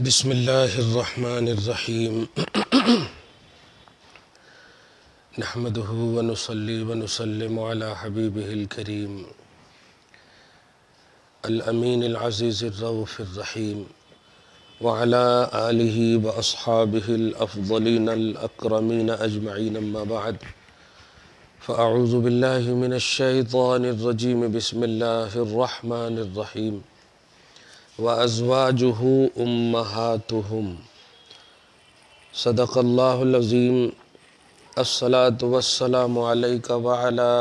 بسم اللہ الرحمن الرحیم نحمدہ ونصلی ونسلم علی حبیبہ الکریم الامین العزیز الرؤوف الرحیم وعلی آلہ واصحابہ الافضلین الاکرمین اجمعین اما بعد فاعوذ باللہ من الشیطان الرجیم بسم اللہ الرحمن الرحیم وَأَزْوَاجُهُ أُمَّهَاتُهُمْ صدق اللہ العظیم الصلاة والسلام علیکہ وعلی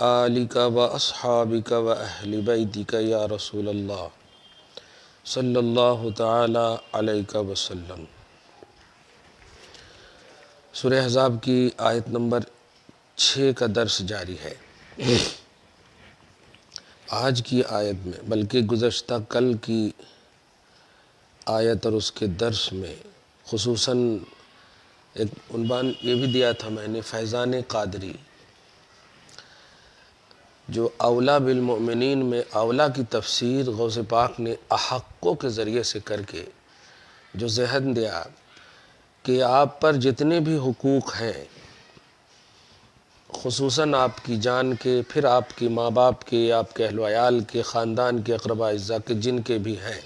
آلکہ واصحابکہ واہل بیتکہ یا رسول اللہ صلی اللہ تعالی علیہ وسلم۔ سورہ احزاب کی آیت نمبر 6 کا درس جاری ہے۔ آج کی آیت میں بلکہ گزشتہ کل کی آیت اور اس کے درس میں خصوصاً ایک عنوان یہ بھی دیا تھا میں نے، فیضان قادری، جو اولا بالمؤمنین میں اولا کی تفسیر غوث پاک نے احقوں کے ذریعے سے کر کے جو ذہن دیا کہ آپ پر جتنے بھی حقوق ہیں، خصوصاً آپ کی جان کے، پھر آپ کی ماں باپ کے، آپ کے اہل و عیال کے، خاندان کے، اقرباء اعزاء کے، جن کے بھی ہیں،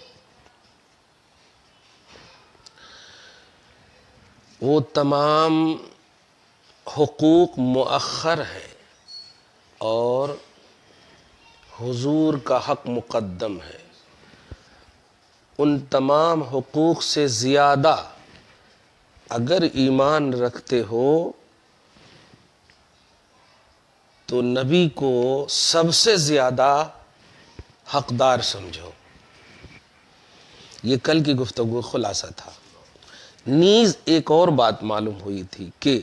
وہ تمام حقوق مؤخر ہیں اور حضور کا حق مقدم ہے۔ ان تمام حقوق سے زیادہ اگر ایمان رکھتے ہو تو نبی کو سب سے زیادہ حقدار سمجھو۔ یہ کل کی گفتگو خلاصہ تھا۔ نیز ایک اور بات معلوم ہوئی تھی کہ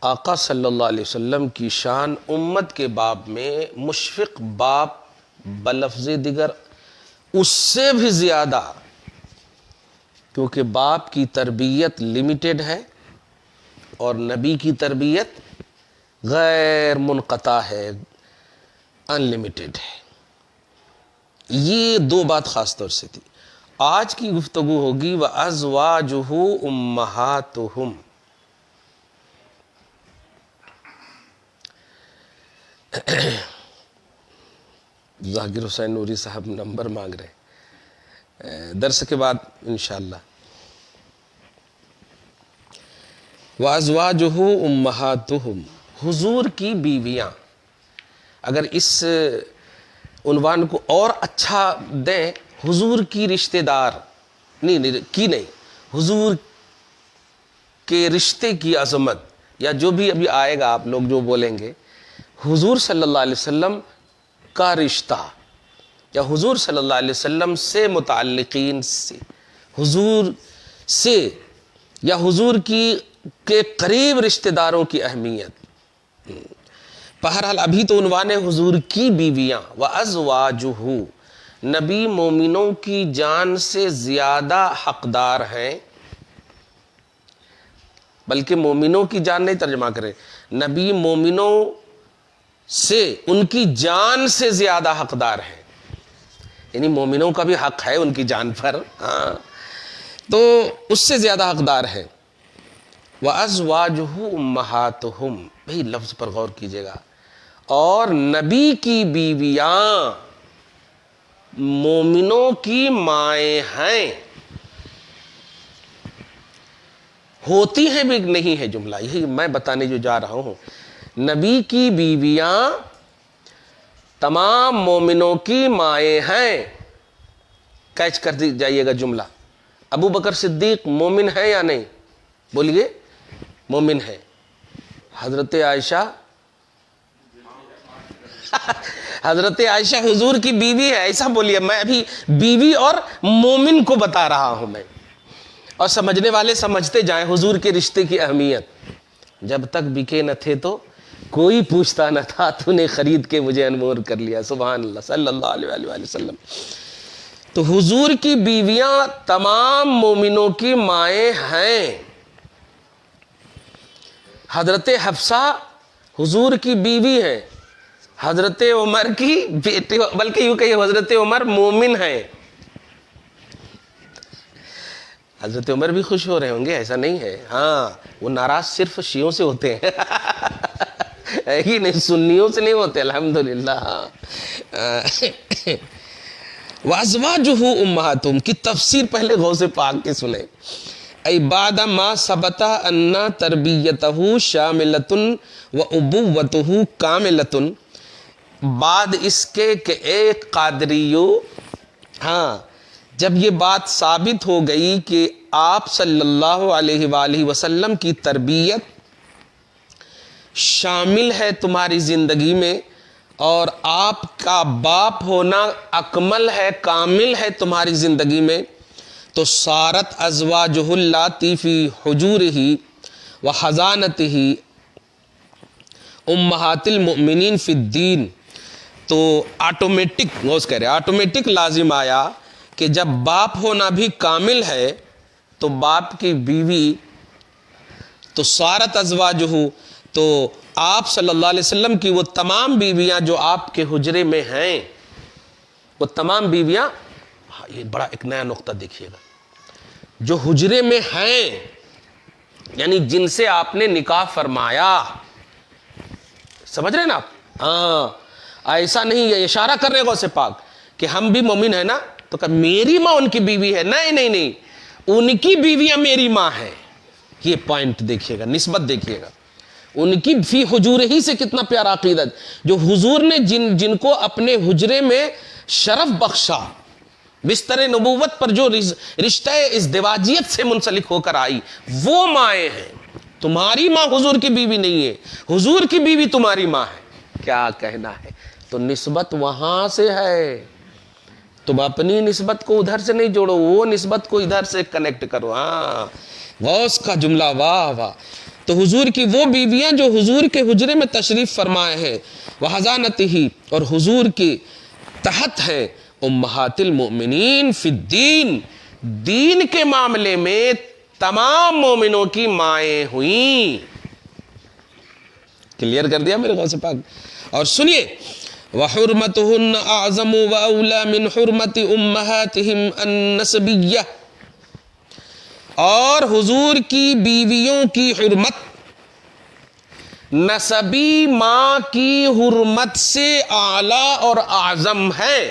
آقا صلی اللہ علیہ وسلم کی شان امت کے باب میں مشفق باپ بلفظ دیگر اس سے بھی زیادہ، کیونکہ باپ کی تربیت لمیٹڈ ہے اور نبی کی تربیت غیر منقطع ہے، ان لمیٹڈ ہے۔ یہ دو بات خاص طور سے تھی۔ آج کی گفتگو ہوگی وَأَزْوَاجُهُ أُمَّهَاتُهُمْ۔ ذاکر حسین نوری صاحب نمبر مانگ رہے ہیں، درس کے بعد انشاءاللہ۔ وَأَزْوَاجُهُ أُمَّهَاتُهُمْ، حضور کی بیویاں۔ اگر اس عنوان کو اور اچھا دیں، حضور کی رشتہ دار نہیں، حضور کے رشتے کی عظمت، یا جو بھی ابھی آئے گا آپ لوگ جو بولیں گے، حضور صلی اللہ علیہ وسلم کا رشتہ یا حضور صلی اللہ علیہ وسلم سے متعلقین سے، حضور سے یا حضور کے قریب رشتہ داروں کی اہمیت۔ بہرحال ابھی تو عنوان ہے حضور کی بیویاں۔ وَأَزْوَاجُهُ، نبی مومنوں کی جان سے زیادہ حقدار ہیں، بلکہ مومنوں کی جان نہیں، ترجمہ کریں، نبی مومنوں سے، ان کی جان سے زیادہ حقدار ہیں، یعنی مومنوں کا بھی حق ہے ان کی جان پر، ہاں، تو اس سے زیادہ حقدار ہے۔ وَأَزْوَاجُهُ أُمَّهَاتُهُمْ، بھئی لفظ پر غور کیجئے گا، اور نبی کی بیویاں مومنوں کی مائیں ہیں، ہوتی ہیں بھی نہیں ہے جملہ، یہی میں بتانے جو جا رہا ہوں۔ نبی کی بیویاں تمام مومنوں کی مائیں ہیں، کیچ کر دی جائیے گا جملہ۔ ابو بکر صدیق مومن ہے یا نہیں؟ بولیے، مومن ہے۔ حضرت عائشہ حضرت عائشہ حضور کی بیوی ہے، ایسا بولیے، میں ابھی بیوی اور مومن کو بتا رہا ہوں میں، اور سمجھنے والے سمجھتے جائیں حضور کے رشتے کی اہمیت۔ جب تک بکے نہ تھے تو کوئی پوچھتا نہ تھا، تو نے خرید کے مجھے انمول کر لیا، سبحان اللہ صلی اللہ علیہ وآلہ وسلم۔ تو حضور کی بیویاں تمام مومنوں کی مائیں ہیں۔ حضرت حفصہ حضور کی بیوی ہیں، حضرت عمر کی بیٹی، بلکہ یوں کہیے حضرت عمر مومن ہیں، حضرت عمر بھی خوش ہو رہے ہوں گے، ایسا نہیں ہے، ہاں وہ ناراض صرف شیعوں سے ہوتے ہیں ہے کہ نہیں، سنیوں سے نہیں ہوتے الحمدللہ. وَأَزْوَاجُهُ أُمَّهَاتُهُمْ کی تفسیر پہلے غوث پاک کے سنیں. ای بعد ما ثبت ان تربیتہ شاملۃ وابوتہ کاملۃ، بعد اس کے کہ ایک قادریو، ہاں جب یہ بات ثابت ہو گئی کہ آپ صلی اللہ علیہ وآلہ وسلم کی تربیت شامل ہے تمہاری زندگی میں، اور آپ کا باپ ہونا اکمل ہے، کامل ہے تمہاری زندگی میں، تو صارت ازواجہ اللاتی فی حجورہ وحضانتہ امہات المؤمنین فی الدین. تو آٹومیٹک غوث کہہ رہے آٹومیٹک لازم آیا کہ جب باپ ہونا بھی کامل ہے تو باپ کی بیوی، تو صارت ازواجہ، تو آپ صلی اللہ علیہ وسلم کی وہ تمام بیویاں جو آپ کے حجرے میں ہیں، وہ تمام بیویاں، یہ بڑا ایک نیا نقطہ دیکھیے گا، جو حجرے میں ہیں یعنی جن سے آپ نے نکاح فرمایا، سمجھ رہے ہیں نا آپ؟ ہاں ایسا نہیں ہے، اشارہ کر رہے غوث پاک کہ ہم بھی مومن ہیں نا، تو کہ میری ماں ان کی بیوی ہے، نہیں نہیں نہیں، ان کی بیویاں میری ماں ہیں. یہ پوائنٹ دیکھیے گا، نسبت دیکھیے گا، ان کی فی حجور ہی سے کتنا پیارا عقیدت، جو حضور نے جن کو اپنے حجرے میں شرف بخشا، بستر نبوت پر جو رشتہ ازدواجیت سے منسلک ہو کر آئی، وہ مائیں ہیں. تمہاری ماں حضور کی بیوی نہیں ہے، حضور کی بیوی تمہاری ماں ہے. کیا کہنا ہے؟ تو نسبت وہاں سے ہے، تم اپنی نسبت کو ادھر سے نہیں جوڑو، وہ نسبت کو ادھر سے کنیکٹ کرو. ہاں غوث کا جملہ، واہ واہ. تو حضور کی وہ بیویاں جو حضور کے حجرے میں تشریف فرمائے ہیں، وحضانتہ، اور حضور کے تحت ہیں، امہات المؤمنین فی الدین، دین کے معاملے میں تمام مومنوں کی مائیں ہوئیں. کلیئر کر دیا میرے غوث پاک. اور سنیے، وحرمتہن اعظم واولی من حرمت امہاتہم النسبیہ، اور حضور کی بیویوں کی حرمت نسبی ماں کی حرمت سے اعلیٰ اور اعظم ہے.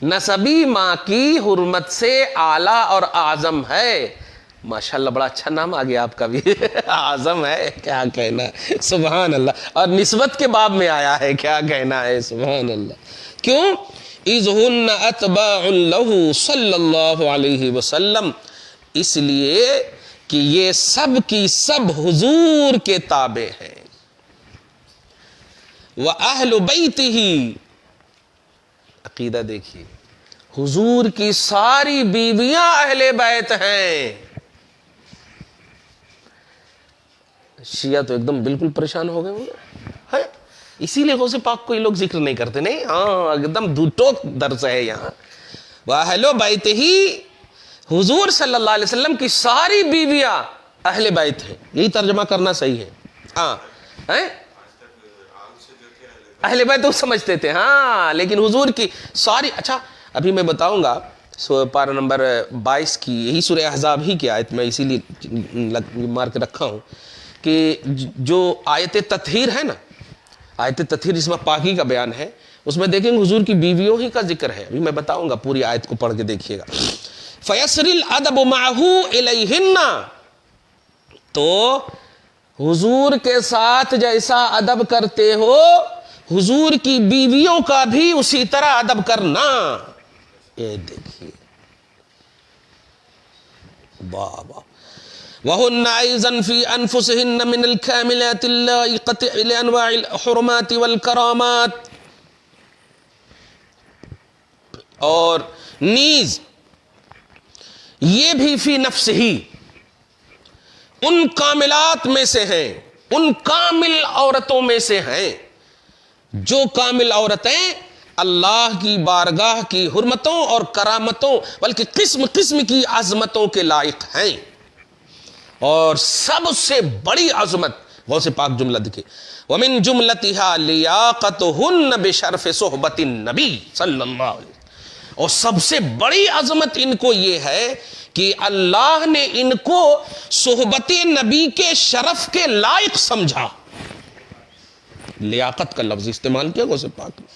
نسبی ماں کی حرمت سے اعلیٰ اور اعظم ہے. ماشاءاللہ بڑا اچھا نام آ گیا آپ کا بھی اعظم ہے، کیا کہنا ہے، سبحان اللہ. اور نسبت کے باب میں آیا ہے، کیا کہنا ہے، سبحان اللہ. کیوں؟ اِذْ هُنَّ أَتْبَاعٌ لَهُ صلی اللہ علیہ وسلم، اس لیے کہ یہ سب کی سب حضور کے تابع ہیں. وَأَهْلُ بَيْتِهِ، عقیدہ دیکھیے، حضور کی ساری بیویاں اہل بیت ہیں. شیعہ تو ایک دم بالکل پریشان ہو گئے ہوں گے، اسی لیے غوث پاک کو یہ لوگ ذکر نہیں کرتے. نہیں، ہاں ایک دم دوٹوک درس ہے یہاں. وَأَهْلُ بَيْتِهِ، حضور صلی اللہ علیہ وسلم کی ساری بیویاں اہل بیت ہیں. یہی ترجمہ کرنا صحیح ہے. ہاں اہل بیت تو سمجھتے تھے، ہاں لیکن حضور کی ساری. اچھا ابھی میں بتاؤں گا پارہ نمبر 22 کی، یہی سورہ احزاب ہی کی آیت، میں اسی لیے مار کے رکھا ہوں کہ جو آیت تطہیر ہے نا، آیت تطہیر جس میں پاکی کا بیان ہے، اس میں دیکھیں گے حضور کی بیویوں ہی کا ذکر ہے. ابھی میں بتاؤں گا، پوری آیت کو پڑھ کے دیکھیے گا. فَيَسْرِ الْأَدَبُ مَعَهُ إِلَيْهِنَّ، تو حضور کے ساتھ جیسا ادب کرتے ہو، حضور کی بیویوں کا بھی اسی طرح ادب کرنا. یہ دیکھیے، واہ واہ. وَهُنَّ أَيْضًا فِي أَنفُسِهِنَّ مِنَ الْكَامِلَاتِ اللَّائِقَةِ لِأَنْوَاعِ الْحُرُمَاتِ وَالْكَرَامَاتِ، اور نیز یہ بھی فی نفس ہی ان کاملات میں سے ہیں، ان کامل عورتوں میں سے ہیں، جو کامل عورتیں اللہ کی بارگاہ کی حرمتوں اور کرامتوں بلکہ قسم قسم کی عظمتوں کے لائق ہیں. اور سب سے بڑی عظمت غوث پاک جملہ دیکھیں، وَمِن جُمْلَتِهَا لِيَاقَتُهُنَّ بِشَرْفِ صُحْبَةِ النَّبِي صلی اللہ علیہ وسلم، اور سب سے بڑی عظمت ان کو یہ ہے کہ اللہ نے ان کو صحبت نبی کے شرف کے لائق سمجھا. لیاقت کا لفظ استعمال کیا غوث پاک نے.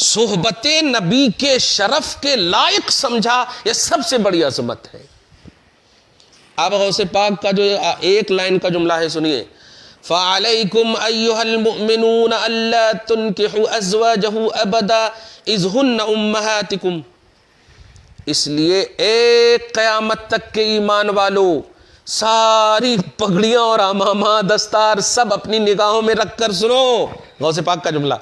صحبت نبی کے شرف کے لائق سمجھا، یہ سب سے بڑی عظمت ہے. اب غوث پاک کا جو ایک لائن کا جملہ ہے سنیے، فَعَلَيْكُمْ أَيُّهَا الْمُؤْمِنُونَ أَلَّا تُنْكِحُوا أَزْوَاجَهُ أَبَدًا إِذْ هُنَّ أُمَّهَاتِكُمْ. اس لیے ایک قیامت تک کے ایمان والو ساری پگڑیاں اور امامہ دستار سب اپنی نگاہوں میں رکھ کر سنو. غوث پاک کا جملہ،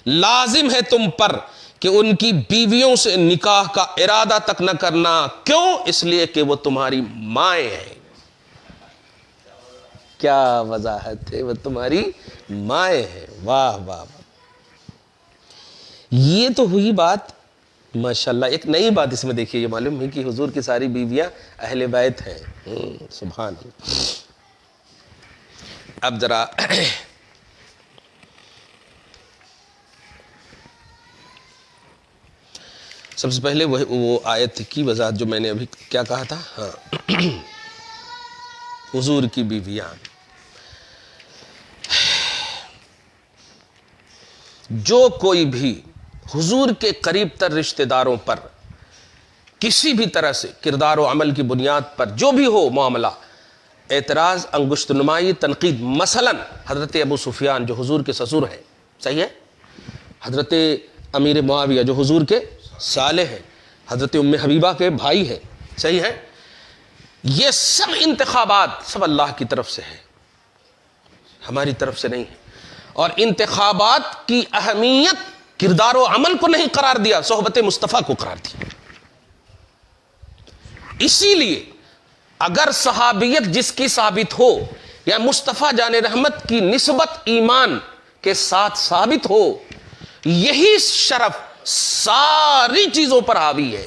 لازم ہے تم پر کہ ان کی بیویوں سے نکاح کا ارادہ تک نہ کرنا. کیوں؟ اس لیے کہ وہ تمہاری مائیں ہیں. کیا وضاحت ہے، وہ تمہاری مائیں ہیں. واہ واہ واہ. یہ تو ہوئی بات ماشاءاللہ. ایک نئی بات اس میں دیکھیے، یہ معلوم ہے کہ حضور کی ساری بیویاں اہل بیت ہیں. سبحان اللہ. اب ذرا سب سے پہلے وہ آیت کی وضاحت جو میں نے ابھی کیا کہا تھا. ہاں حضور کی بیویاں، جو کوئی بھی حضور کے قریب تر رشتہ داروں پر کسی بھی طرح سے کردار و عمل کی بنیاد پر جو بھی ہو معاملہ، اعتراض، انگشت نمائی، تنقید، مثلا حضرت ابو سفیان جو حضور کے سسر ہیں، صحیح ہے، حضرت امیر معاویہ جو حضور کے صالح ہیں، حضرت ام حبیبہ کے بھائی ہیں، صحیح ہے، یہ سب انتخابات سب اللہ کی طرف سے ہے، ہماری طرف سے نہیں ہے. اور انتخابات کی اہمیت کردار و عمل کو نہیں قرار دیا، صحبت مصطفیٰ کو قرار دیا. اسی لیے اگر صحابیت جس کی ثابت ہو یا مصطفیٰ جان رحمت کی نسبت ایمان کے ساتھ ثابت ہو، یہی شرف ساری چیزوں پر حاوی ہے.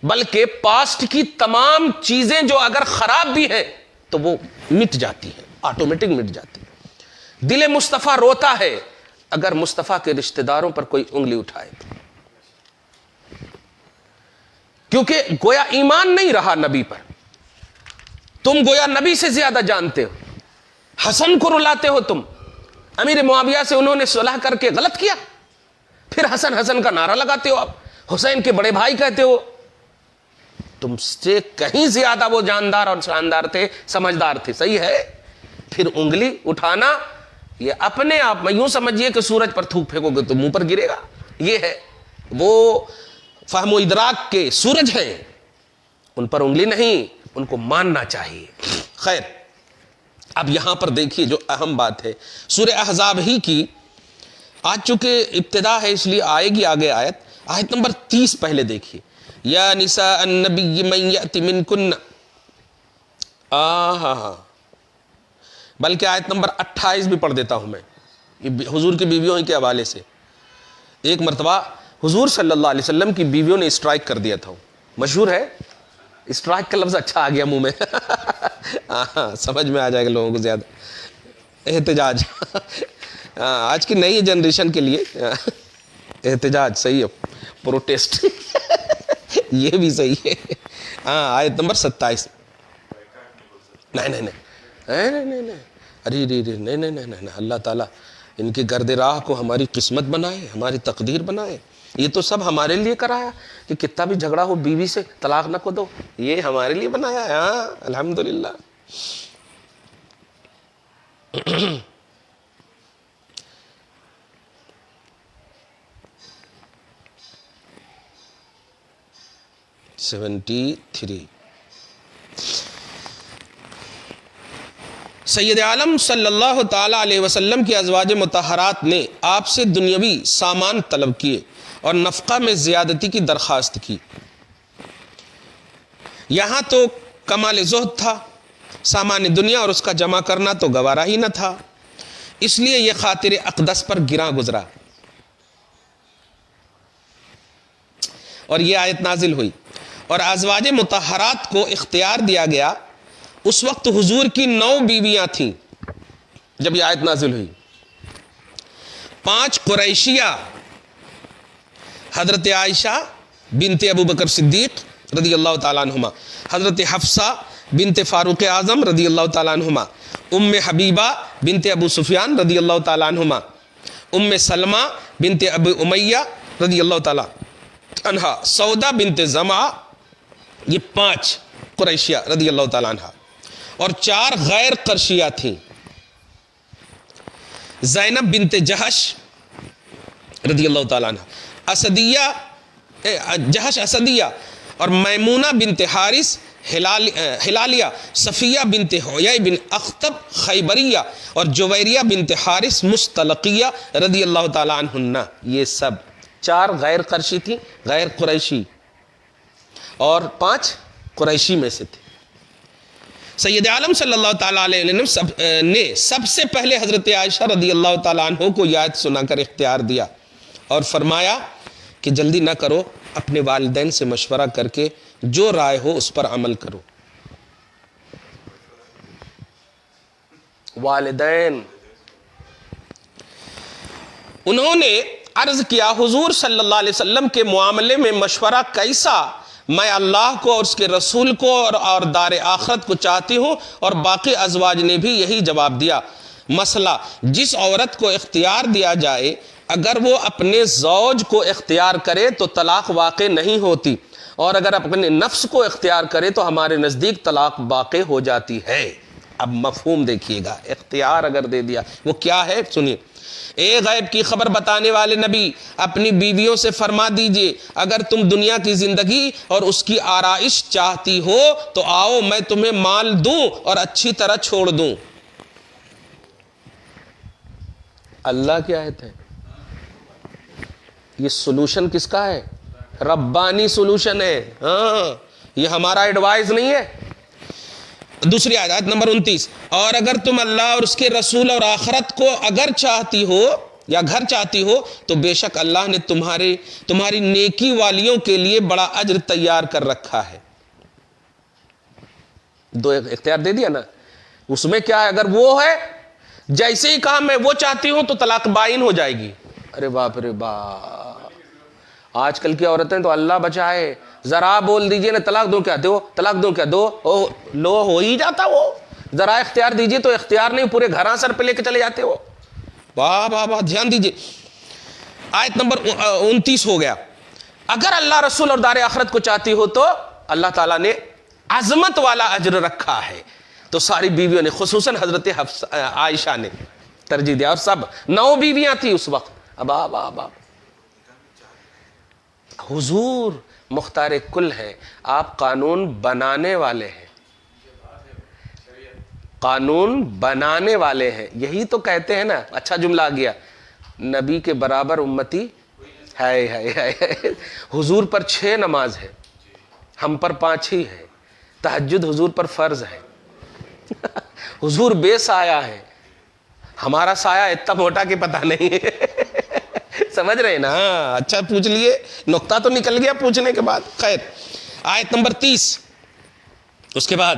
بلکہ پاسٹ کی تمام چیزیں جو اگر خراب بھی ہیں تو وہ مٹ جاتی ہیں، آٹومیٹک مٹ جاتی ہیں. دل مصطفیٰ روتا ہے اگر مصطفیٰ کے رشتہ داروں پر کوئی انگلی اٹھائے، کیونکہ گویا ایمان نہیں رہا نبی پر. تم گویا نبی سے زیادہ جانتے ہو. حسن کو رلاتے ہو تم. امیر معاویہ سے انہوں نے صلح کر کے غلط کیا، پھر حسن حسن کا نعرہ لگاتے ہو. آپ حسین کے بڑے بھائی کہتے ہو. تم سے کہیں زیادہ وہ جاندار اور شاندار تھے، سمجھدار تھے، صحیح ہے. پھر انگلی اٹھانا یہ اپنے آپ میں یوں سمجھیے کہ سورج پر تھوک پھینکو گے تو منہ پر گرے گا. یہ ہے وہ فہم و ادراک کے سورج ہیں، ان پر انگلی نہیں، ان کو ماننا چاہیے. خیر، اب یہاں پر دیکھیے جو اہم بات ہے سورہ احزاب ہی کی. آج چونکہ ابتدا ہے اس لیے آئے گی آگے آیت نمبر 30 پہلے دیکھیے. یا نساء النبی من یأتی منکن، بلکہ آیت نمبر 28 بھی پڑھ دیتا ہوں میں حضور کی بیویوں کے حوالے سے. ایک مرتبہ حضور صلی اللہ علیہ وسلم کی بیویوں نے اسٹرائک کر دیا تھا. مشہور ہے، اسٹرائک کا لفظ اچھا آ گیا منہ میں. سمجھ میں آ جائے گا لوگوں کو زیادہ. احتجاج آج کی نئی جنریشن کے لیے احتجاج صحیح ہے، پروٹیسٹ یہ بھی صحیح ہے. آیت نمبر 27. نہیں ارے نہیں، اللہ تعالیٰ ان کے گرد راہ کو ہماری قسمت بنائے، ہماری تقدیر بنائے. یہ تو سب ہمارے لیے کرایا کہ کتنا بھی جھگڑا ہو بیوی سے طلاق نہ کو دو، یہ ہمارے لیے بنایا ہے. الحمدللہ. سید عالم صلی اللہ تعالی علیہ وسلم کی ازواج مطہرات نے آپ سے دنیاوی سامان طلب کیے اور نفقہ میں زیادتی کی درخواست کی. یہاں تو کمال زہد تھا، سامان دنیا اور اس کا جمع کرنا تو گوارا ہی نہ تھا، اس لیے یہ خاطر اقدس پر گراں گزرا اور یہ آیت نازل ہوئی. اور ازواج مطہرات کو اختیار دیا گیا. اس وقت حضور کی 9 بیویاں تھیں جب یہ آیت نازل ہوئی. 5 قریشیہ، حضرت عائشہ بنت ابو بکر صدیق رضی اللہ تعالیٰ عنہما، حضرت حفصہ بنت فاروق اعظم رضی اللہ تعالیٰ عنہما، ام حبیبہ بنت ابو سفیان رضی اللہ تعالیٰ عنہما، ام سلمہ بنت ابو امیہ رضی اللہ تعالیٰ عنہا، سودا بنت زمعہ، یہ 5 قریشیہ رضی اللہ تعالیٰ عنہ، اور 4 غیر قرشیہ تھیں، زینب بنت جہش رضی اللہ تعالیٰ عنہ، جہش اسدیہ، اور میمونہ بنت حارث ہلالیہ، صفیہ بنت حیی بن اخطب خیبریہ، اور جویریہ بنت حارث مستلقیہ رضی اللہ تعالیٰ عنہن. یہ سب 4 غیر قرشی تھی، غیر قریشی، اور 5 قریشی میں سے تھے. سید عالم صلی اللہ تعالیٰ علیہ وسلم نے سب سے پہلے حضرت عائشہ رضی اللہ تعالیٰ عنہ کو یہ آیت سنا کر اختیار دیا اور فرمایا کہ جلدی نہ کرو، اپنے والدین سے مشورہ کر کے جو رائے ہو اس پر عمل کرو. والدین، انہوں نے عرض کیا حضور صلی اللہ علیہ وسلم کے معاملے میں مشورہ کیسا؟ میں اللہ کو اور اس کے رسول کو اور دار آخرت کو چاہتی ہوں. اور باقی ازواج نے بھی یہی جواب دیا. مسئلہ، جس عورت کو اختیار دیا جائے اگر وہ اپنے زوج کو اختیار کرے تو طلاق واقع نہیں ہوتی، اور اگر اپنے نفس کو اختیار کرے تو ہمارے نزدیک طلاق واقع ہو جاتی ہے. اب مفہوم دیکھیے گا، اختیار اگر دے دیا وہ کیا ہے سنیے. اے غیب کی خبر بتانے والے نبی، اپنی بیویوں سے فرما دیجئے اگر تم دنیا کی زندگی اور اس کی آرائش چاہتی ہو تو آؤ میں تمہیں مال دوں اور اچھی طرح چھوڑ دوں. اللہ کی آیت ہے. یہ سولوشن کس کا ہے؟ ربانی سولوشن ہے. ہاں، یہ ہمارا ایڈوائز نہیں ہے. دوسری آیت نمبر 29، اور اگر تم اللہ اور اس کے رسول اور آخرت کو اگر چاہتی ہو یا گھر چاہتی ہو تو بے شک اللہ نے تمہاری نیکی والیوں کے لیے بڑا اجر تیار کر رکھا ہے. 2 اختیار دے دیا نا. اس میں کیا ہے؟ اگر وہ ہے جیسے ہی کہا میں وہ چاہتی ہوں تو طلاق بائن ہو جائے گی. ارے باپ رے باپ، آج کل کی عورتیں تو اللہ بچائے، ذرا بول دیجئے نا طلاق دو کیا دو، طلاق دو کیا دو، لو ہو ہی جاتا. وہ ذرا اختیار دیجئے تو اختیار نہیں، پورے گھراں سر پہ لے کے چلے جاتے ہو. واہ واہ واہ، دھیان دیجئے. آیت نمبر 29 ہو گیا. اگر اللہ رسول اور دار آخرت کو چاہتی ہو تو اللہ تعالیٰ نے عظمت والا اجر رکھا ہے. تو ساری بیویوں نے، خصوصاً حضرت عائشہ نے ترجیح دیا، اور سب 9 بیویاں تھیں اس وقت. اب حضور مختار کل ہیں، آپ قانون بنانے والے ہیں، قانون بنانے والے ہیں. یہی تو کہتے ہیں نا، اچھا جملہ آ گیا، نبی کے برابر امتی ہے. حضور پر 6 نماز ہے، ہم پر 5 ہی ہے. تہجد حضور پر فرض ہے. حضور بے سایہ ہے، ہمارا سایہ اتنا موٹا کہ پتہ نہیں ہے. سمجھ رہے نا؟ اچھا پوچھ لیے، نقطہ تو نکل گیا پوچھنے کے بعد. خیر، آیت نمبر 30 اس کے بعد،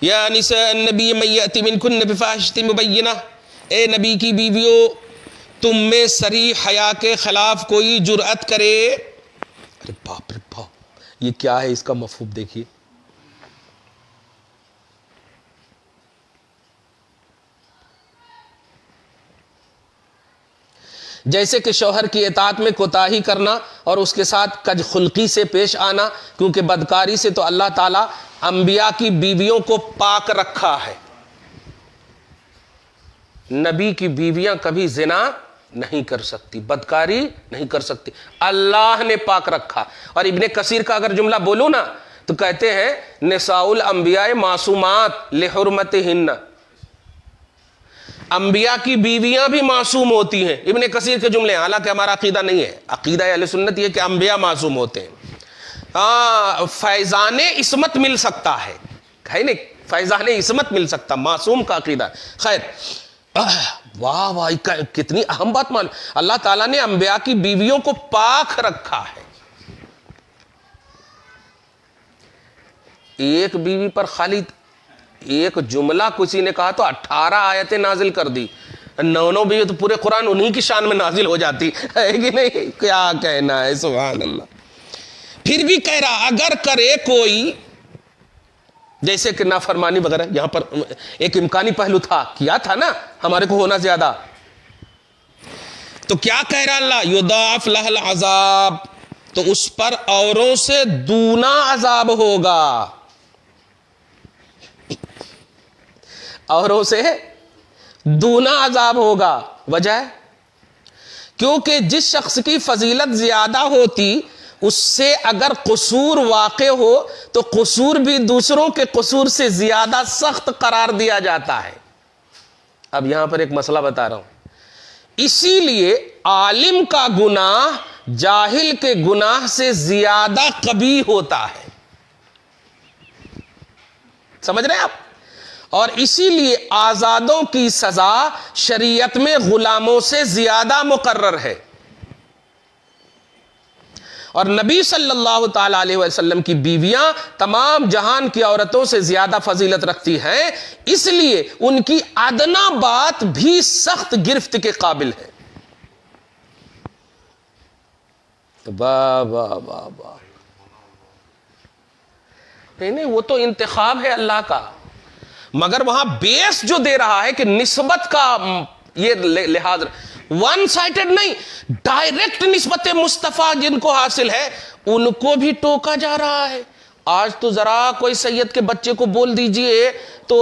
یا نساء النبی من یأتی منکن بفاحشۃ مبینہ، اے نبی کی بیویوں تم میں صریح حیا کے خلاف کوئی جرأت کرے. ارے باپ رے باپ، یہ کیا ہے؟ اس کا مفہوم دیکھیے. جیسے کہ شوہر کی اطاعت میں کوتاہی کرنا اور اس کے ساتھ کج خلقی سے پیش آنا، کیونکہ بدکاری سے تو اللہ تعالیٰ انبیاء کی بیویوں کو پاک رکھا ہے. نبی کی بیویاں کبھی زنا نہیں کر سکتی، بدکاری نہیں کر سکتی، اللہ نے پاک رکھا. اور ابن کثیر کا اگر جملہ بولوں نا تو کہتے ہیں نساء الانبیاء معصومات لحرمتہن، انبیاء کی بیویاں بھی معصوم ہوتی ہیں. ابن کثیر کے جملے ہیں، حالانکہ ہمارا عقیدہ نہیں ہے. عقیدہ اہل سنت یہ کہ انبیاء معصوم ہوتے ہیں. فیضان عصمت مل سکتا ہے نہیں، فیضان عصمت مل سکتا، معصوم کا عقیدہ. خیر، واہ واہ، کتنی اہم بات مان. اللہ تعالیٰ نے انبیاء کی بیویوں کو پاک رکھا ہے. ایک بیوی پر خالی ایک جملہ کسی نے کہا تو 18 آیتیں نازل کر دی. نو نو بیوی تو پورے قرآن انہی کی شان میں نازل ہو جاتی ہے کہ نہیں؟ کیا کہنا ہے، سبحان اللہ۔ پھر بھی کہہ رہا اگر کرے کوئی، جیسے کہ نافرمانی وغیرہ، یہاں پر ایک امکانی پہلو تھا، کیا تھا نا ہمارے کو ہونا زیادہ، تو کیا کہہ رہا اللہ؟ یضاعف لہ العذاب، تو اس پر اوروں سے دونا عذاب ہوگا، اوروں سے دونا عذاب ہوگا۔ وجہ ہے کیونکہ جس شخص کی فضیلت زیادہ ہوتی اس سے اگر قصور واقع ہو تو قصور بھی دوسروں کے قصور سے زیادہ سخت قرار دیا جاتا ہے۔ اب یہاں پر ایک مسئلہ بتا رہا ہوں، اسی لیے عالم کا گناہ جاہل کے گناہ سے زیادہ قبیح ہوتا ہے، سمجھ رہے ہیں آپ؟ اور اسی لیے آزادوں کی سزا شریعت میں غلاموں سے زیادہ مقرر ہے، اور نبی صلی اللہ تعالی علیہ وسلم کی بیویاں تمام جہان کی عورتوں سے زیادہ فضیلت رکھتی ہیں، اس لیے ان کی ادنا بات بھی سخت گرفت کے قابل ہے۔ واہ واہ واہ واہ، نہیں وہ تو انتخاب ہے اللہ کا، مگر وہاں بیس جو دے رہا ہے کہ نسبت کا یہ لحاظ ون سائٹڈ نہیں، ڈائریکٹ نسبت مصطفیٰ جن کو حاصل ہے ان کو بھی ٹوکا جا رہا ہے۔ آج تو ذرا کوئی سید کے بچے کو بول دیجئے تو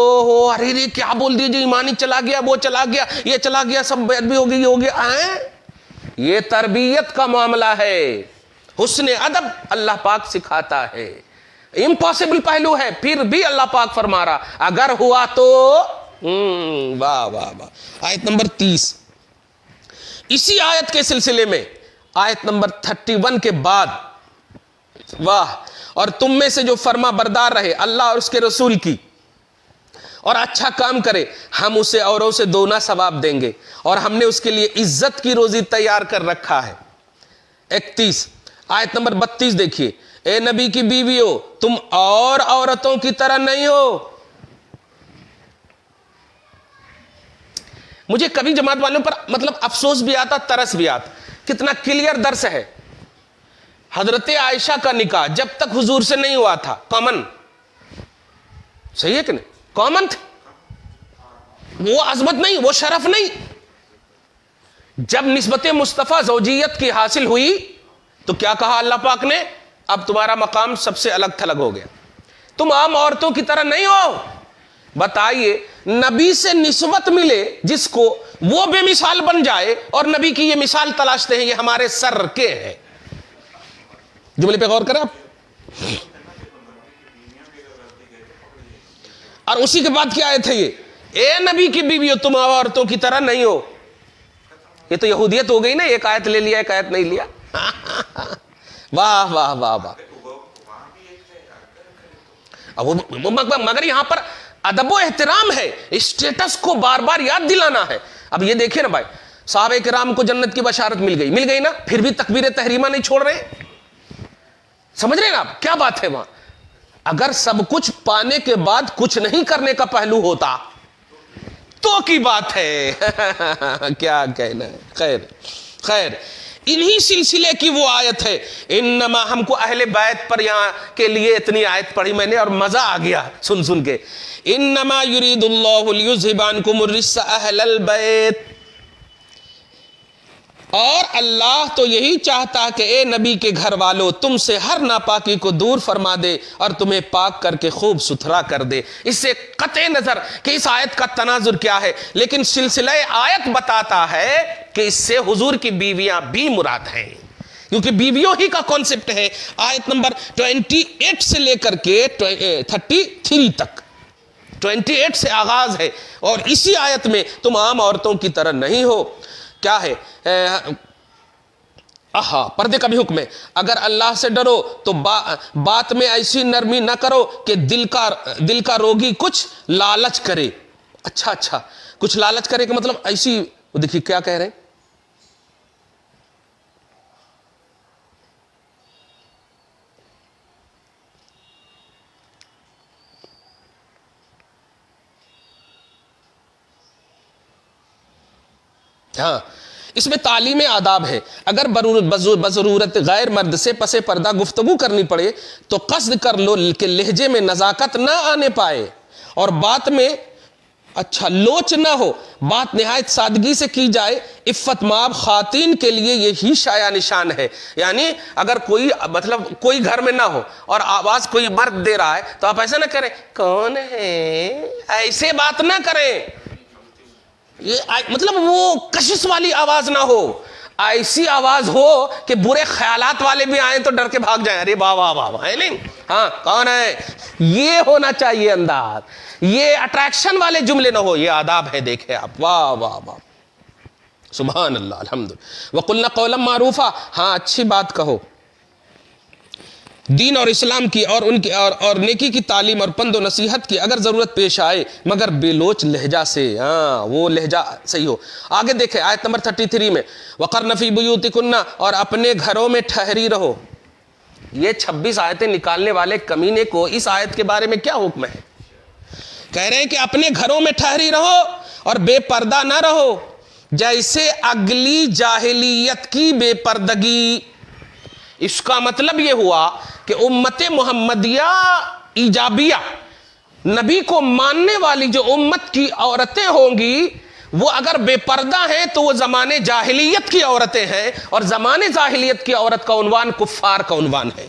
ارے کیا بول دیجئے، ایمانی چلا گیا، وہ چلا گیا، یہ چلا گیا، سب بیعت بھی ہوگی، یہ ہو گیا۔ یہ تربیت کا معاملہ ہے، حسن ادب اللہ پاک سکھاتا ہے، امپاسبل پہلو ہے، پھر بھی اللہ پاک فرما رہا اگر ہوا تو واہ واہ واہ۔ آیت نمبر 30، اسی آیت کے سلسلے میں آیت نمبر 31 کے بعد، واہ، اور تم میں سے جو فرما بردار رہے اللہ اور اس کے رسول کی اور اچھا کام کرے ہم اسے اوروں سے دونا ثواب دیں گے، اور ہم نے اس کے لیے عزت کی روزی تیار کر رکھا ہے۔ 31 آیت نمبر 32 دیکھیے، اے نبی کی بیویو تم اور عورتوں کی طرح نہیں ہو۔ مجھے کبھی جماعت والوں پر مطلب افسوس بھی آتا، ترس بھی آتا، کتنا کلیئر درس ہے۔ حضرت عائشہ کا نکاح جب تک حضور سے نہیں ہوا تھا کامن، صحیح ہے کہ نہیں؟ کامن تھا، وہ عظمت نہیں، وہ شرف نہیں۔ جب نسبت مصطفیٰ زوجیت کی حاصل ہوئی تو کیا کہا اللہ پاک نے؟ اب تمہارا مقام سب سے الگ تھلگ ہو گیا، تم عام عورتوں کی طرح نہیں ہو۔ بتائیے نبی سے نسبت ملے جس کو، وہ بے مثال بن جائے، اور نبی کی یہ مثال تلاشتے ہیں، یہ ہمارے سر کے ہے۔ جملے پہ غور کریں آپ، اور اسی کے بعد کیا آیت ہے یہ؟ اے نبی کی بیویو تم عورتوں کی طرح نہیں ہو۔ یہ تو یہودیت ہو گئی نا، ایک آیت لے لیا ایک آیت نہیں لیا۔ واہ واہ واہ واہ۔ مگر یہاں پر ادب و احترام ہے، اسٹیٹس کو بار بار یاد دلانا ہے۔ اب یہ دیکھیں نا بھائی، صحابہ کرام کو جنت کی بشارت مل گئی نا، پھر بھی تکبیر تحریمہ نہیں چھوڑ رہے، سمجھ رہے ہیں نا آپ کیا بات ہے وہاں؟ اگر سب کچھ پانے کے بعد کچھ نہیں کرنے کا پہلو ہوتا تو کی بات ہے۔ کیا کہنا ہے، خیر خیر۔ انہی سلسلے کی وہ آیت ہے، انما، ہم کو اہل بیت پر یہاں کے لیے اتنی آیت پڑھی میں نے اور مزہ آ گیا سن کے۔ انما یرید اللہ لیذھب عنکم الرجس اہل البیت، اور اللہ تو یہی چاہتا کہ اے نبی کے گھر والو تم سے ہر ناپاکی کو دور فرما دے اور تمہیں پاک کر کے خوب ستھرا کر دے۔ اس سے قطع نظر کہ اس آیت کا تناظر کیا ہے، لیکن سلسلہ آیت بتاتا ہے کہ اس سے حضور کی بیویاں بھی مراد ہیں، کیونکہ بیویوں ہی کا کانسیپٹ ہے۔ آیت نمبر 28 سے لے کر کے 33 تک، 28 سے آغاز ہے، اور اسی آیت میں تم عام عورتوں کی طرح نہیں ہو۔ کیا ہے؟ پردے کا بھی حکم ہے۔ اگر اللہ سے ڈرو تو بات میں ایسی نرمی نہ کرو کہ دل کا روگی کچھ لالچ کرے۔ اچھا کچھ لالچ کرے کہ مطلب ایسی، دیکھیے کیا کہہ رہے ہیں، ہاں اس میں تعلیم آداب ہے. اگر بضرورت غیر مرد سے پس پردہ گفتگو کرنی پڑے تو قصد کر لو کہ لہجے میں نزاکت نہ آنے پائے اور بات میں اچھا لوچ نہ ہو. بات نہایت سادگی سے کی جائے. عفت مآب خواتین کے لیے یہی شایع نشان ہے. یعنی اگر کوئی مطلب کوئی گھر میں نہ ہو اور آواز کوئی مرد دے رہا ہے تو آپ ایسا نہ کریں کون ہے, ایسے بات نہ کریں. یہ مطلب وہ کشش والی آواز نہ ہو, ایسی آواز ہو کہ برے خیالات والے بھی آئیں تو ڈر کے بھاگ جائیں, ارے واہ واہ واہ ہے نہیں, ہاں کون ہے, یہ ہونا چاہیے انداز. یہ اٹریکشن والے جملے نہ ہو, یہ آداب ہے. دیکھیں آپ, واہ واہ واہ, سبحان اللہ, الحمدللہ. وَقُلْنَا قَوْلًا مَعْرُوفًا, ہاں اچھی بات کہو. دین اور اسلام کی اور ان کی اور نیکی کی تعلیم اور پند و نصیحت کی اگر ضرورت پیش آئے مگر بے لوچ لہجہ سے. ہاں وہ لہجہ صحیح ہو. آگے دیکھیں آیت نمبر 33 میں وَقَرْنَ فِي بُيُوتِكُنَّ, اور اپنے گھروں میں ٹھہری رہو. یہ 26 آیتیں نکالنے والے کمینے کو اس آیت کے بارے میں کیا حکم ہے؟ کہہ رہے ہیں کہ اپنے گھروں میں ٹھہری رہو اور بے پردہ نہ رہو جیسے اگلی جاہلیت کی بے پردگی. اس کا مطلب یہ ہوا کہ امت محمدیہ ایجابیہ, نبی کو ماننے والی جو امت کی عورتیں ہوں گی وہ اگر بے پردہ ہیں تو وہ زمانے جاہلیت کی عورتیں ہیں, اور زمانے جاہلیت کی عورت کا عنوان کفار کا عنوان ہے,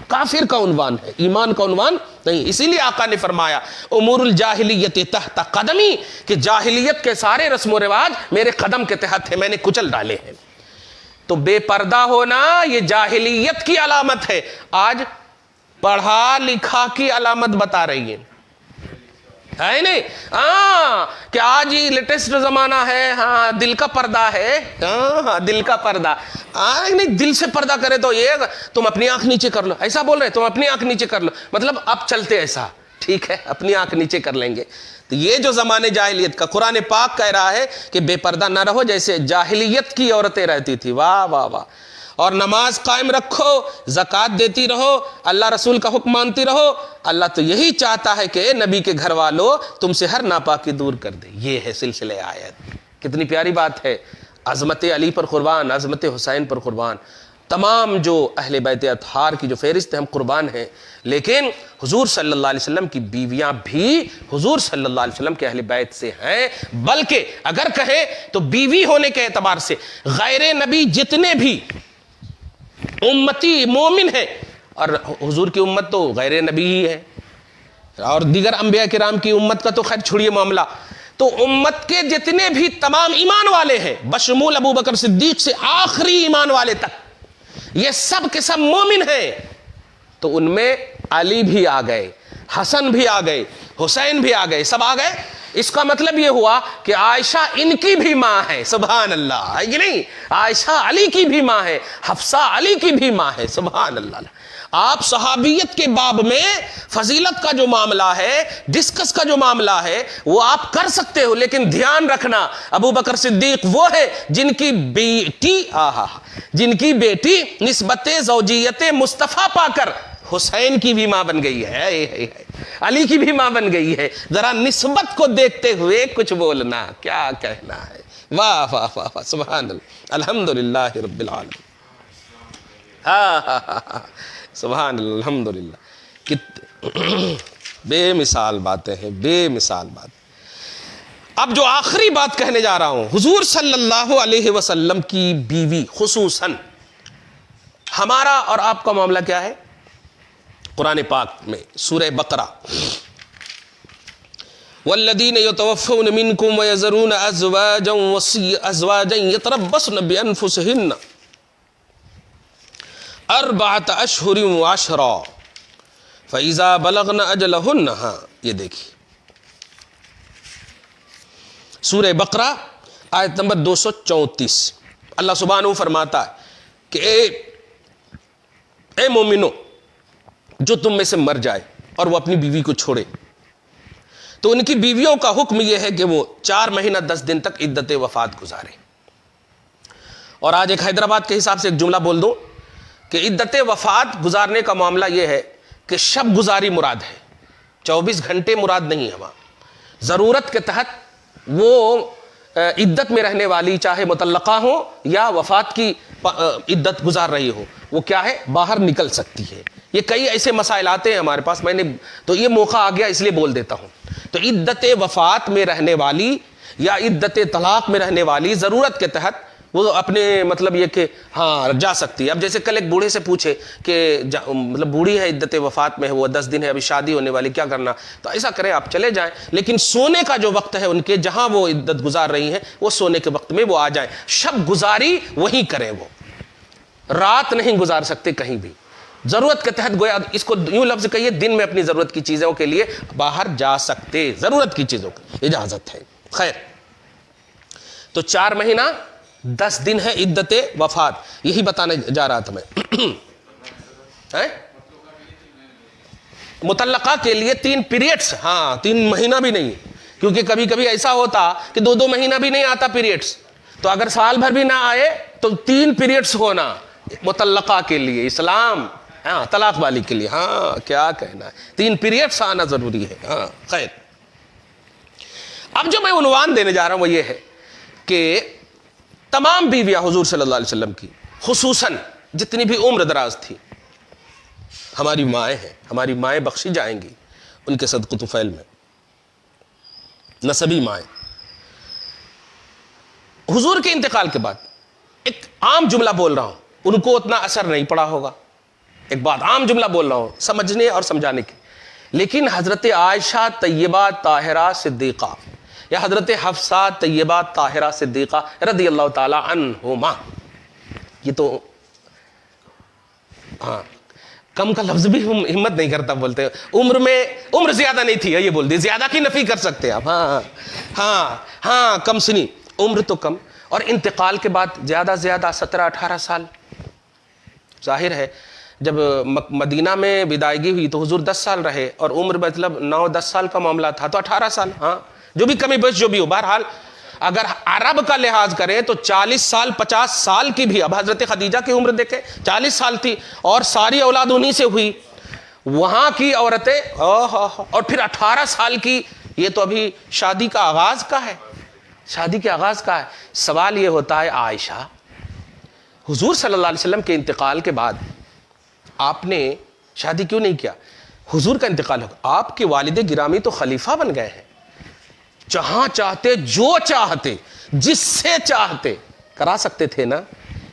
کافر کا عنوان ہے, ایمان کا عنوان نہیں. اسی لیے آقا نے فرمایا امور الجاہلیت تحت قدمی, کہ جاہلیت کے سارے رسم و رواج میرے قدم کے تحت ہیں, میں نے کچل ڈالے ہیں. تو بے پردہ ہونا یہ جاہلیت کی علامت ہے. آج پڑھا لکھا کی علامت بتا رہی ہے نہیں, ہاں کہ آج ہی لیٹسٹ زمانہ ہے, ہاں دل کا پردہ ہے, ہاں دل کا پردہ. نہیں, دل سے پردہ کرے تو یہ تم اپنی آنکھ نیچے کر لو, ایسا بول رہے تم اپنی آنکھ نیچے کر لو, مطلب اب چلتے ایسا, ٹھیک ہے اپنی آنکھ نیچے کر لیں گے. تو یہ جو زمانے جاہلیت کا قرآن پاک کہہ رہا ہے کہ بے پردہ نہ رہو جیسے جاہلیت کی عورتیں رہتی تھی. واہ واہ واہ. اور نماز قائم رکھو, زکوٰۃ دیتی رہو, اللہ رسول کا حکم مانتی رہو. اللہ تو یہی چاہتا ہے کہ نبی کے گھر والوں تم سے ہر ناپاکی دور کر دے. یہ ہے سلسلہ آیت. کتنی پیاری بات ہے. عظمت علی پر قربان, عظمت حسین پر قربان, تمام جو اہل بیت اطہار کی جو فہرست ہے ہم قربان ہیں. لیکن حضور صلی اللہ علیہ وسلم کی بیویاں بھی حضور صلی اللہ علیہ وسلم کے اہل بیت سے ہیں. بلکہ اگر کہیں تو بیوی ہونے کے اعتبار سے غیر نبی جتنے بھی امتی مومن ہیں, اور حضور کی امت تو غیر نبی ہی ہے, اور دیگر انبیاء کرام کی امت کا تو خیر چھوڑیے معاملہ, تو امت کے جتنے بھی تمام ایمان والے ہیں بشمول ابو بکر صدیق سے آخری ایمان والے تک, یہ سب کے سب مومن ہیں. تو ان میں علی بھی آ گئے, حسن بھی آ گئے, حسین بھی آ گئے, سب آ گئے. اس کا مطلب یہ ہوا کہ عائشہ ان کی بھی ماں ہے. سبحان اللہ, ہے کہ نہیں؟ عائشہ علی کی بھی ماں ہے, حفصہ علی کی بھی ماں ہے. سبحان اللہ. آپ صحابیت کے باب میں فضیلت کا جو معاملہ ہے, ڈسکس کا جو معاملہ ہے, وہ آپ کر سکتے ہو, لیکن دھیان رکھنا ابو بکر صدیق وہ ہے جن کی بیٹی نسبت زوجیت مصطفیٰ پا کر حسین کی بھی ماں بن گئی ہے, علی کی بھی ماں بن گئی ہے. ذرا نسبت کو دیکھتے ہوئے کچھ بولنا, کیا کہنا ہے. واہ واہ واہ واہ, سبحان اللہ, الحمدللہ رب العالمین. سبحان اللہ, الحمدللہ. بے مثال باتیں ہیں, بے مثال بات. اب جو آخری بات کہنے جا رہا ہوں, حضور صلی اللہ علیہ وسلم کی بیوی خصوصاً, ہمارا اور آپ کا معاملہ کیا ہے؟ قرآن پاک میں سورہ بقرہ والذین یتوفون منکم ویذرون ازواجا یتربصن بانفسہن اربعۃ اشہر وعشرا فاذا بلغن اجلہن. ہاں یہ دیکھیے سورہ بقرہ آیت نمبر 234. اللہ سبحانہ فرماتا ہے کہ اے مومنو, جو تم میں سے مر جائے اور وہ اپنی بیوی کو چھوڑے تو ان کی بیویوں کا حکم یہ ہے کہ وہ 4 مہینہ 10 دن تک عدت وفات گزارے. اور آج ایک حیدرآباد کے حساب سے ایک جملہ بول دوں کہ عدت وفات گزارنے کا معاملہ یہ ہے کہ شب گزاری مراد ہے, 24 گھنٹے مراد نہیں ہے. وہاں ضرورت کے تحت وہ عدت میں رہنے والی چاہے مطلقہ ہو یا وفات کی عدت گزار رہی ہو وہ کیا ہے باہر نکل سکتی ہے. یہ کئی ایسے مسائل آتے ہیں ہمارے پاس, میں نے تو یہ موقع آ گیا اس لیے بول دیتا ہوں. تو عدت وفات میں رہنے والی یا عدت طلاق میں رہنے والی ضرورت کے تحت وہ اپنے مطلب یہ کہ ہاں جا سکتی ہے. اب جیسے کل ایک بوڑھے سے پوچھے کہ مطلب بوڑھی ہے عدت وفات میں ہے, وہ 10 دن ہے ابھی شادی ہونے والی, کیا کرنا؟ تو ایسا کریں آپ چلے جائیں, لیکن سونے کا جو وقت ہے ان کے جہاں وہ عدت گزار رہی ہیں وہ سونے کے وقت میں وہ آ جائیں. شب گزاری وہیں کریں, وہ رات نہیں گزار سکتے کہیں بھی. ضرورت کے تحت گویا اس کو یوں لفظ کہیے دن میں اپنی ضرورت کی چیزوں کے لیے باہر جا سکتے, ضرورت کی چیزوں کی اجازت ہے. خیر, تو 4 مہینہ 10 دن ہے عدت وفات, یہی بتانے جا رہا تھا میں. مطلقہ کے لیے 3 پیریڈز, ہاں 3 مہینہ بھی نہیں, کیونکہ کبھی کبھی ایسا ہوتا کہ 2 مہینہ بھی نہیں آتا پیریڈز, تو اگر سال بھر بھی نہ آئے تو 3 پیریڈز ہونا مطلقہ کے لیے. اسلام ہاں طلاق والی کے لیے ہاں کیا کہنا ہے, 3 پیریڈز آنا ضروری ہے. ہاں خیر, اب جو میں عنوان دینے جا رہا ہوں وہ یہ ہے کہ تمام بیویاں حضور صلی اللہ علیہ وسلم کی, خصوصاً جتنی بھی عمر دراز تھی, ہماری مائیں ہیں, ہماری مائیں بخشی جائیں گی ان کے صدقہ طفیل میں, نسبی مائیں. حضور کے انتقال کے بعد ایک عام جملہ بول رہا ہوں, ان کو اتنا اثر نہیں پڑا ہوگا, ایک بات عام جملہ بول رہا ہوں سمجھنے اور سمجھانے کی, لیکن حضرت عائشہ طیبہ طاہرہ صدیقہ یا حضرت حفصہ طیبہ طاہرہ صدیقہ رضی اللہ تعالی عنہما, یہ تو ہاں کم کا لفظ بھی ہمت نہیں کرتا بولتے. عمر زیادہ نہیں تھی, یہ بول دی, زیادہ کی نفی کر سکتے آپ. ہاں ہاں ہاں کم سنی, عمر تو کم, اور انتقال کے بعد زیادہ 17-18 سال. ظاہر ہے جب مدینہ میں ودائیگی ہوئی تو حضور 10 سال رہے, اور عمر مطلب 9-10 سال کا معاملہ تھا, تو 18 سال, ہاں جو بھی کمی بیش جو بھی ہو. بہرحال اگر عرب کا لحاظ کریں تو 40 سال 50 سال کی بھی, اب حضرت خدیجہ کی عمر دیکھیں 40 سال تھی, اور ساری اولاد انہی سے ہوئی, وہاں کی عورتیں اور پھر 18 سال کی, یہ تو ابھی شادی کا آغاز کا ہے, شادی کے آغاز کا ہے. سوال یہ ہوتا ہے عائشہ, حضور صلی اللہ علیہ وسلم کے انتقال کے بعد آپ نے شادی کیوں نہیں کیا؟ حضور کا انتقال ہو, آپ کے والد گرامی تو خلیفہ بن گئے ہیں, جہاں چاہتے جو چاہتے جس سے چاہتے کرا سکتے تھے نا.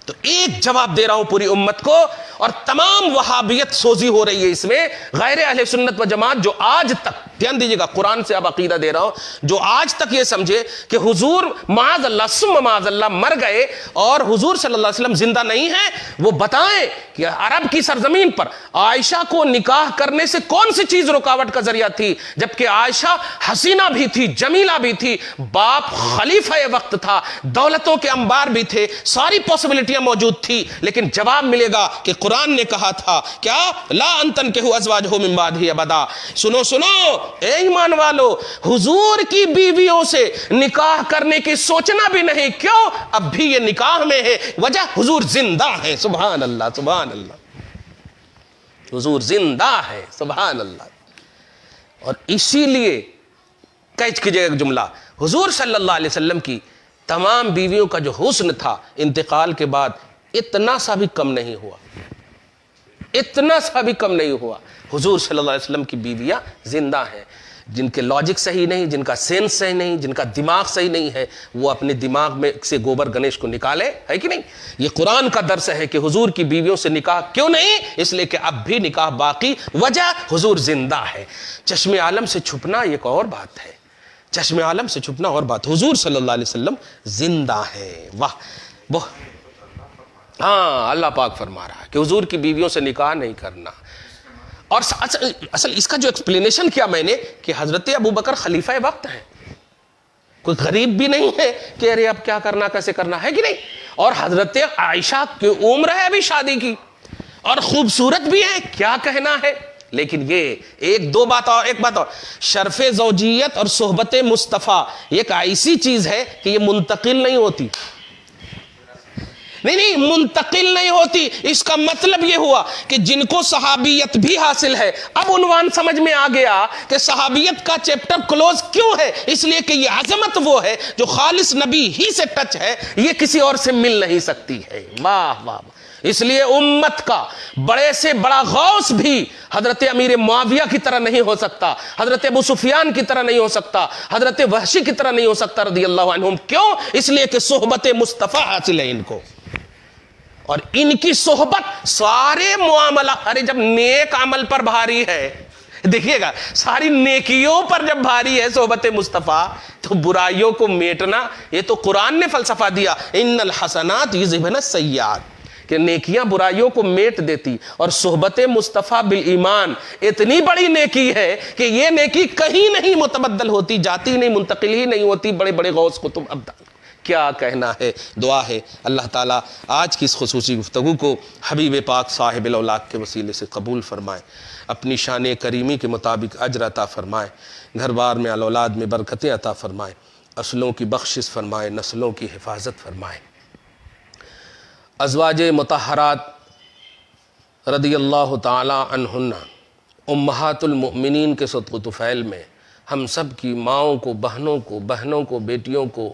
تو ایک جواب دے رہا ہوں پوری امت کو, اور تمام وہابیت سوزی ہو رہی ہے اس میں, غیر اہل سنت و جماعت جو آج تک, دھیان دیجیے گا قرآن سے اب عقیدہ دے رہا ہوں, جو آج تک یہ سمجھے کہ حضور معاذ اللہ ثم معاذ اللہ مر گئے اور حضور صلی اللہ علیہ وسلم زندہ نہیں ہیں, وہ بتائیں کہ عرب کی سرزمین پر عائشہ کو نکاح کرنے سے کون سی چیز رکاوٹ کا ذریعہ تھی, جبکہ عائشہ حسینہ بھی تھی, جمیلہ بھی تھی, باپ خلیفہ وقت تھا, دولتوں کے انبار بھی تھے, ساری پاسبلٹیاں موجود تھی. لیکن جواب ملے گا کہ قرآن نے کہا تھا کیا, لا ان تنکحوا ازواجہ من بعدہ ابدا. سنو سنو اے ایمان والو, حضور کی بیویوں سے نکاح کرنے کی سوچنا بھی نہیں. کیوں؟ اب بھی یہ نکاح میں ہے, وجہ حضور زندہ ہے. سبحان اللہ سبحان اللہ, حضور زندہ ہے, سبحان اللہ. اور اسی لیے کیچ کیجئے ایک جملہ, حضور صلی اللہ علیہ وسلم کی تمام بیویوں کا جو حسن تھا انتقال کے بعد اتنا سا بھی کم نہیں ہوا, اتنا سا بھی کم نہیں ہوا. حضور صلی اللہ علیہ وسلم کی بیویاں زندہ ہیں. جن کے لاجک صحیح نہیں, جن کا سینس صحیح نہیں, جن کا دماغ صحیح نہیں ہے, وہ اپنے دماغ میں سے گوبر گنیش کو نکالے, ہے کہ نہیں. یہ قرآن کا درس ہے کہ حضور کی بیویوں سے نکاح کیوں نہیں, اس لیے کہ اب بھی نکاح باقی, وجہ حضور زندہ ہے. چشم عالم سے چھپنا ایک اور بات ہے, چشم عالم سے چھپنا اور بات, حضور صلی اللہ علیہ وسلم زندہ ہے. واہ وہ ہاں اللہ پاک فرما رہا ہے کہ حضور کی بیویوں سے نکاح نہیں کرنا. اور اصل اس کا جو ایکسپلینیشن کیا میں نے, کہ حضرت ابوبکر خلیفہ وقت ہیں, کوئی غریب بھی نہیں ہے کہ ارے اب کیا کرنا کیسے کرنا, ہے کہ نہیں. اور حضرت عائشہ کی عمر ہے ابھی شادی کی, اور خوبصورت بھی ہے, کیا کہنا ہے. لیکن یہ ایک بات اور, شرف زوجیت اور صحبت مصطفیٰ ایک ایسی چیز ہے کہ یہ منتقل نہیں ہوتی. نہیں منتقل نہیں ہوتی. اس کا مطلب یہ ہوا کہ جن کو صحابیت بھی حاصل ہے، اب عنوان سمجھ میں آ گیا کہ صحابیت کا چیپٹر کلوز کیوں ہے. اس لیے کہ یہ عظمت وہ ہے جو خالص نبی ہی سے ٹچ ہے، یہ کسی اور سے مل نہیں سکتی ہے. واہ واہ. اس لیے امت کا بڑے سے بڑا غوث بھی حضرت امیر معاویہ کی طرح نہیں ہو سکتا، حضرت ابو سفیان کی طرح نہیں ہو سکتا، حضرت وحشی کی طرح نہیں ہو سکتا رضی اللہ عنہم. کیوں؟ اس لیے کہ صحبت مصطفیٰ حاصل ہے ان کو، اور ان کی صحبت سارے معاملہ. ارے جب نیک عمل پر بھاری ہے، دیکھیے گا ساری نیکیوں پر جب بھاری ہے صحبت مصطفیٰ، تو برائیوں کو میٹنا، یہ تو قرآن نے فلسفہ دیا، ان الحسنات یذہبن السیئات، کہ نیکیاں برائیوں کو میٹ دیتی. اور صحبت مصطفیٰ بالایمان اتنی بڑی نیکی ہے کہ یہ نیکی کہیں نہیں متبدل ہوتی، جاتی نہیں، منتقل ہی نہیں ہوتی. بڑے بڑے غوث قطب ابدال، کیا کہنا ہے. دعا ہے اللہ تعالیٰ آج کی اس خصوصی گفتگو کو حبیب پاک صاحب الاولاق کے وسیلے سے قبول فرمائے، اپنی شان کریمی کے مطابق اجر عطا فرمائے، گھر بار میں اولاد میں برکتیں عطا فرمائے، اصلوں کی بخشش فرمائے، نسلوں کی حفاظت فرمائے. ازواج مطہرات رضی اللہ تعالی عنہن امہات المؤمنین کے صدق و طفیل میں ہم سب کی ماؤں کو، بہنوں کو، بیٹیوں کو،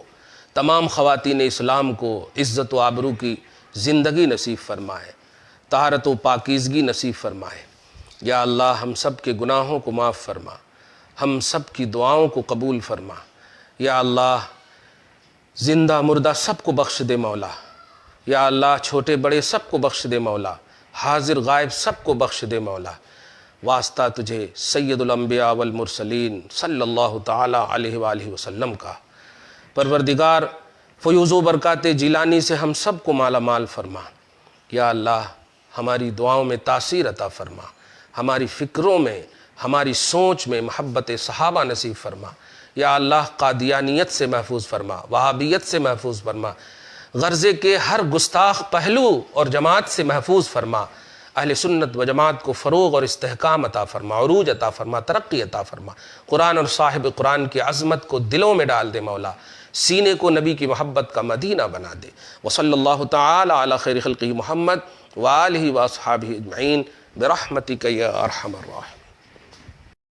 تمام خواتین اسلام کو عزت و آبرو کی زندگی نصیب فرمائے، طہارت و پاکیزگی نصیب فرمائے. یا اللہ ہم سب کے گناہوں کو معاف فرما، ہم سب کی دعاؤں کو قبول فرما. یا اللہ زندہ مردہ سب کو بخش دے مولا. یا اللہ چھوٹے بڑے سب کو بخش دے مولا، حاضر غائب سب کو بخش دے مولا. واسطہ تجھے سید الانبیاء والمرسلین صلی اللہ تعالی علیہ وآلہ وسلم کا. پروردگار فیوز و برکات جیلانی سے ہم سب کو مالا مال فرما. یا اللہ ہماری دعاؤں میں تاثیر عطا فرما، ہماری فکروں میں، ہماری سوچ میں محبت صحابہ نصیب فرما. یا اللہ قادیانیت سے محفوظ فرما، وہابیت سے محفوظ فرما، غرضے کے ہر گستاخ پہلو اور جماعت سے محفوظ فرما. اہل سنت و جماعت کو فروغ اور استحکام عطا فرما، عروج عطا فرما، ترقی عطا فرما. قرآن اور صاحب قرآن کی عظمت کو دلوں میں ڈال دے مولا، سینے کو نبی کی محبت کا مدینہ بنا دے. وصلی اللہ تعالی علی خیر خلقہ محمد وآلہ واصحابہ اجمعین برحمتک یا ارحم الراحمین.